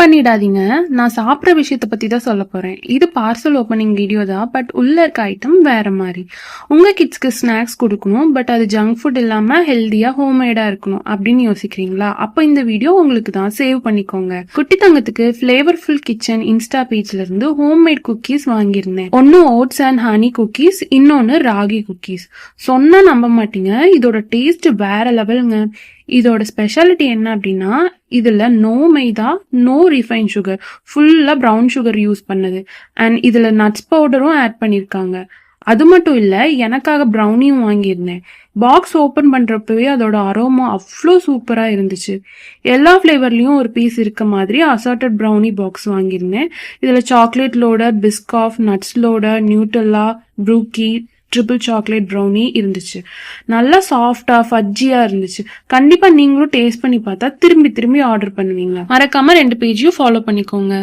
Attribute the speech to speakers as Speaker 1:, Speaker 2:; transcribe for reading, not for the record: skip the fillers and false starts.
Speaker 1: பண்ணிடாதீங்க. நான் சாப்பிட்ற விஷயத்த பத்தி தான் சொல்ல போறேன். இது பார்சல் ஓப்பனிங் வீடியோ தான். பட் உள்ள இருக்க ஐட்டம் வேற மாதிரி. உங்க கிட்ஸ்க்கு ஸ்நாக்ஸ் கொடுக்கணும், பட் அது ஜங்க் ஃபுட் இல்லாம ஹெல்தியா ஹோம்மேடா இருக்கணும் அப்படின்னு யோசிக்கிறீங்களா? அப்ப இந்த வீடியோ உங்களுக்கு தான். சேவ் பண்ணிக்கோங்க. குட்டி தங்கத்துக்கு ஃபிளேவர்ஃபுல் கிச்சன் இன்ஸ்டா பேஜ்ல இருந்து ஹோம்மேட் குக்கீஸ் வாங்கியிருந்தேன். ஒன்னு ஓட்ஸ் அண்ட் ஹனி குக்கீஸ், இன்னொன்னு ராகி குக்கீஸ். சொன்னா நம்ப மாட்டீங்க, இதோட டேஸ்ட் வேற லெவலுங்க. இதோட ஸ்பெஷாலிட்டி என்ன அப்படின்னா, இதுல நோ மைதா, நோ ரிஃபைன் சுகர், ஃபுல்லா ப்ரௌன் சுகர் யூஸ் பண்ணது. அண்ட் இதுல நட்ஸ் பவுடரும் ஆட் பண்ணிருக்காங்க. அது மட்டும் இல்ல, எனக்காக ப்ரௌனியும் வாங்கியிருந்தேன். பாக்ஸ் ஓபன் பண்றப்பவே அதோட அரோமா அவ்வளோ சூப்பரா இருந்துச்சு. எல்லா ஃபிளேவர்லயும் ஒரு பீஸ் இருக்க மாதிரி அசார்டட் ப்ரௌனி பாக்ஸ் வாங்கியிருந்தேன். இதுல chocolate loaded, Biscoff, nuts loaded, Nutella, brookie, triple chocolate brownie இருந்துச்சு. நல்லா சாஃப்டா ஃபஜ்ஜியா இருந்துச்சு. கண்டிப்பா நீங்களும் டேஸ்ட் பண்ணி பார்த்தா திரும்பி திரும்பி ஆர்டர் பண்ணுவீங்க. மறக்காம 2 பேஜையும் ஃபாலோ பண்ணிக்கோங்க.